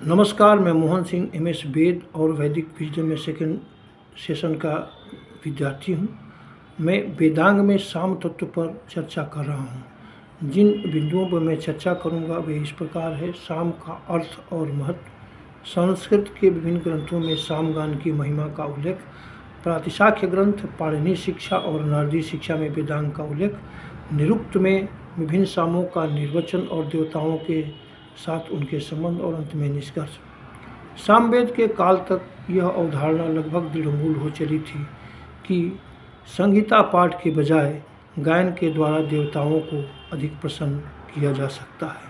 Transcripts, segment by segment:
नमस्कार, मैं मोहन सिंह एमएस वेद और वैदिक विजडम में सेकंड सेशन का विद्यार्थी हूँ। मैं वेदांग में साम तत्व पर चर्चा कर रहा हूँ। जिन बिंदुओं पर मैं चर्चा करूँगा वे इस प्रकार है। साम का अर्थ और महत्व, संस्कृत के विभिन्न ग्रंथों में सामगान की महिमा का उल्लेख, प्रातिशाख्य ग्रंथ, पाणिनि शिक्षा और नारदी शिक्षा में वेदांग का उल्लेख, निरुक्त में विभिन्न सामों का निर्वचन और देवताओं के साथ उनके संबंध और अंत में निष्कर्ष। सामवेद के काल तक यह अवधारणा लगभग दृढ़मूल हो चली थी कि संहिता पाठ के बजाय गायन के द्वारा देवताओं को अधिक प्रसन्न किया जा सकता है।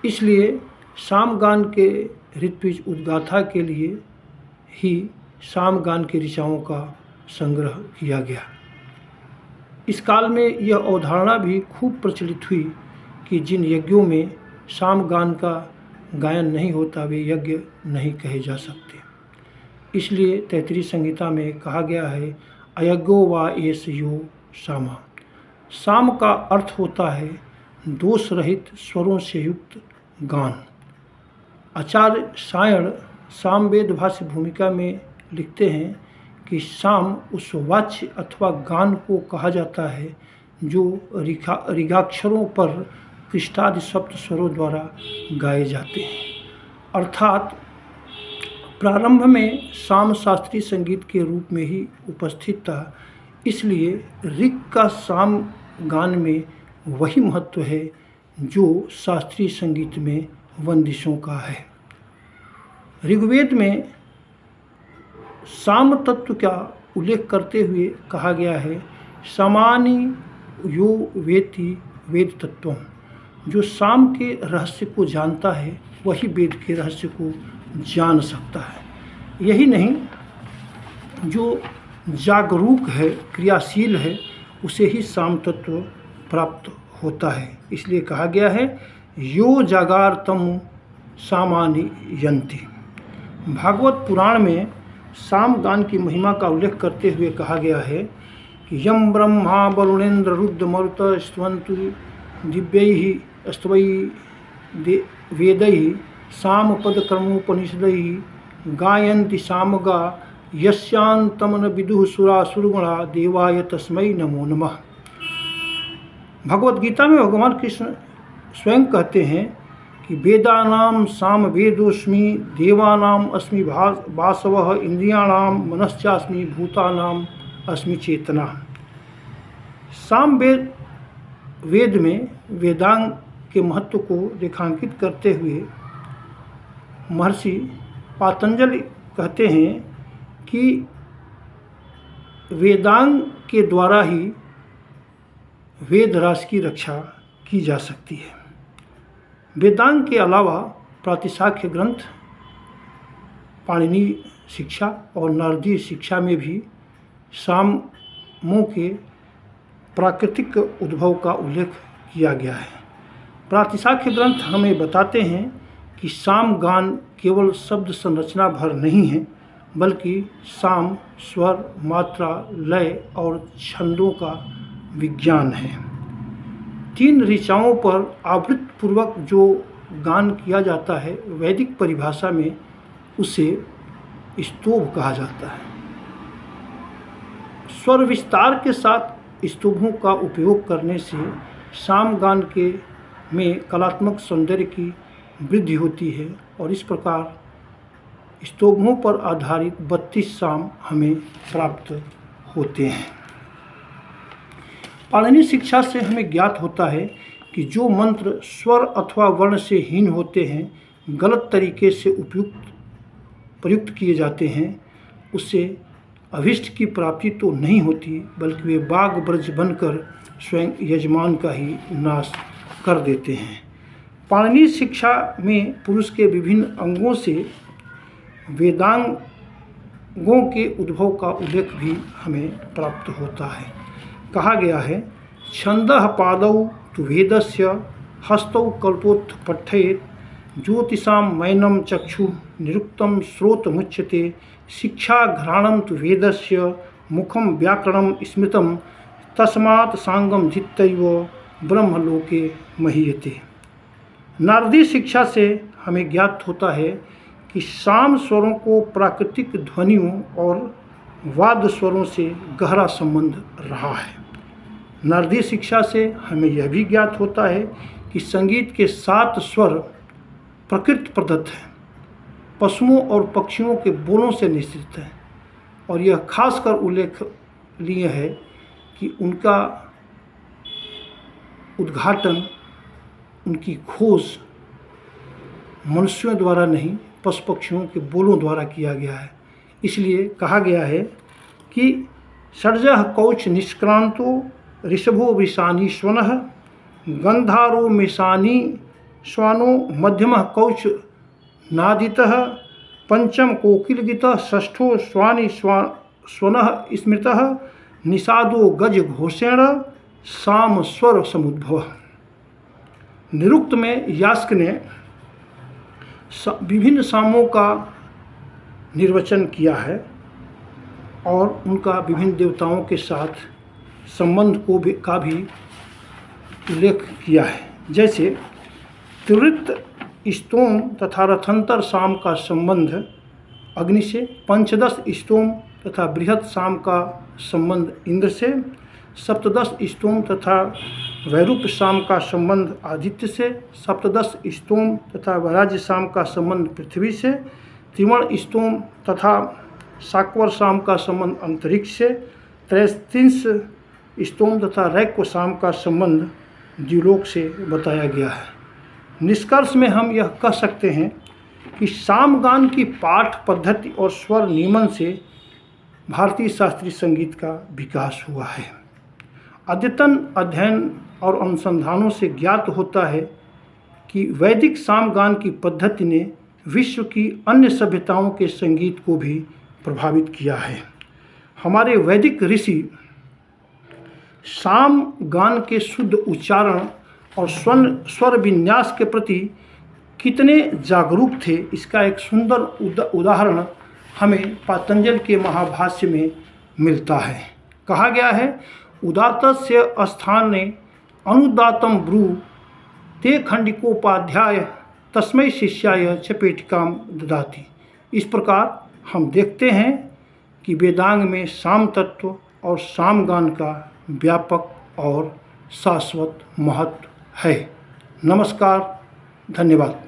इसलिए सामगान के ऋत्विज उद्गाथा के लिए ही सामगान के ऋचाओं का संग्रह किया गया। इस काल में यह अवधारणा भी खूब प्रचलित हुई कि जिन यज्ञों में सामगान का गायन नहीं होता वे यज्ञ नहीं कहे जा सकते। इसलिए तैत्तिरीय संहिता में कहा गया है, अयज्ञो वा एष यो सामा। साम का अर्थ होता है दोष रहित स्वरों से युक्त गान। आचार्य सायण सामवेद भाष्य भूमिका में लिखते हैं कि साम उस वाच्य अथवा गान को कहा जाता है जो ऋगाक्षरों पर पृष्ठादि सप्त स्वरों द्वारा गाए जाते हैं। अर्थात प्रारंभ में साम शास्त्रीय संगीत के रूप में ही उपस्थित था। इसलिए ऋग का साम गान में वही महत्व है जो शास्त्रीय संगीत में वंदिशों का है। ऋग्वेद में साम तत्व का उल्लेख करते हुए कहा गया है, समानि यो वेति वेद तत्वम्। जो साम के रहस्य को जानता है वही वेद के रहस्य को जान सकता है। यही नहीं, जो जागरूक है, क्रियाशील है, उसे ही साम तत्व प्राप्त होता है। इसलिए कहा गया है, यो जागार तम सामानि यन्ति। भागवत पुराण में सामगान की महिमा का उल्लेख करते हुए कहा गया है कि यम ब्रह्मा वरुणेन्द्र रुद्र मरुत स्तवन्तु दिव्यैः स्तवैः वेदैः सामपदक्रमोपनिषदैः गायन्ति सामगा यस्यान्तं न विदुः सुरासुरगणा देवाय तस्मै नमो नमः। भगवत गीता में भगवान कृष्ण स्वयं कहते हैं कि वेदानां साम वेदोस्मि, देवानां अस्मि वासवः, इंद्रियाणां मनश्चास्मि, भूतानां अस्मि चेतना। साम वेद में वेदांग के महत्व को रेखांकित करते हुए महर्षि पातंजलि कहते हैं कि वेदांग के द्वारा ही वेद राशि की रक्षा की जा सकती है। वेदांग के अलावा प्रातिशाख्य ग्रंथ, पाणिनि शिक्षा और नारदी शिक्षा में भी सामों के प्राकृतिक उद्भव का उल्लेख किया गया है। प्रातिशाख्य ग्रंथ हमें बताते हैं कि साम गान केवल शब्द संरचना भर नहीं है, बल्कि साम स्वर, मात्रा, लय और छंदों का विज्ञान है। 3 ऋचाओं पर आवृत्तिपूर्वक जो गान किया जाता है, वैदिक परिभाषा में उसे स्तोभ कहा जाता है। स्वर विस्तार के साथ स्तोभों का उपयोग करने से सामगान के में कलात्मक सौंदर्य की वृद्धि होती है और इस प्रकार स्तोभों पर आधारित 32 साम हमें प्राप्त होते हैं। पाणिनि शिक्षा से हमें ज्ञात होता है कि जो मंत्र स्वर अथवा वर्ण से हीन होते हैं, गलत तरीके से प्रयुक्त किए जाते हैं, उससे अभिष्ट की प्राप्ति तो नहीं होती, बल्कि वे बाग ब्रज बनकर स्वयं यजमान का ही नाश कर देते हैं। पाणिनि शिक्षा में पुरुष के विभिन्न अंगों से वेदांगों के उद्भव का उल्लेख भी हमें प्राप्त होता है। कहा गया है, छंदः पादौ तु वेदस्य, हस्तौ कल्पोत्थ पठ्येत्, ज्योतिषां मैनं चक्षु निरुक्तं श्रोतमुच्यते, शिक्षा घ्राणं तु वेदस्य, मुखं व्याकरणं स्मृतं, तस्मात् सांगम धित्तैव ब्रह्मलोके महीयते। नारदी शिक्षा से हमें ज्ञात होता है कि साम स्वरों को प्राकृतिक ध्वनियों और वाद्य स्वरों से गहरा संबंध रहा है। नारदीय शिक्षा से हमें यह भी ज्ञात होता है कि संगीत के 7 स्वर प्रकृति प्रदत्त हैं, पशुओं और पक्षियों के बोलों से निश्चित है, और यह खासकर उल्लेखनीय है कि उनका उद्घाटन, उनकी खोज मनुष्यों द्वारा नहीं, पशु पक्षियों के बोलों द्वारा किया गया है। इसलिए कहा गया है कि षड्जः कौच निष्क्रांतो ऋषभो विषानी स्वनः गंधारो मिशानी श्वानो मध्यमः कौच नादितः पंचम कोकिलगीतः षष्ठो स्वानि स्वनः स्मृतः निषादो गज घोषेण साम स्वर समुद्भव। निरुक्त में यास्क ने विभिन्न सामों का निर्वचन किया है और उनका विभिन्न देवताओं के साथ संबंध का भी उल्लेख किया है। जैसे त्रिवृत्त, स्तोम तथा रथंतर साम का संबंध अग्नि से, पंचदश स्तोम तथा बृहत् साम का संबंध इंद्र से, सप्तदश स्तोम तथा वैरूप साम का संबंध आदित्य से, सप्तदश स्तोम तथा वैराज्य साम का संबंध पृथ्वी से, त्रिवण स्तोम तथा साक्वर साम का संबंध अंतरिक्ष से, त्रैस्त्रिंश स्तोम तथा रैक्व साम का संबंध द्युलोक से बताया गया है। निष्कर्ष में हम यह कह सकते हैं कि सामगान की पाठ पद्धति और स्वर नियमन से भारतीय शास्त्रीय संगीत का विकास हुआ है। अद्यतन अध्ययन और अनुसंधानों से ज्ञात होता है कि वैदिक सामगान की पद्धति ने विश्व की अन्य सभ्यताओं के संगीत को भी प्रभावित किया है। हमारे वैदिक ऋषि साम गान के शुद्ध उच्चारण और स्वर विन्यास के प्रति कितने जागरूक थे, इसका एक सुंदर उदाहरण हमें पातंजल के महाभाष्य में मिलता है। कहा गया है, उदात्तस्य स्थाने अनुदातम ब्रू ते खंडिकोपाध्याय तस्मै शिष्याय च पेटिकाम ददाति। इस प्रकार हम देखते हैं कि वेदांग में साम तत्व और सामगान का व्यापक और शाश्वत महत्व है। नमस्कार, धन्यवाद।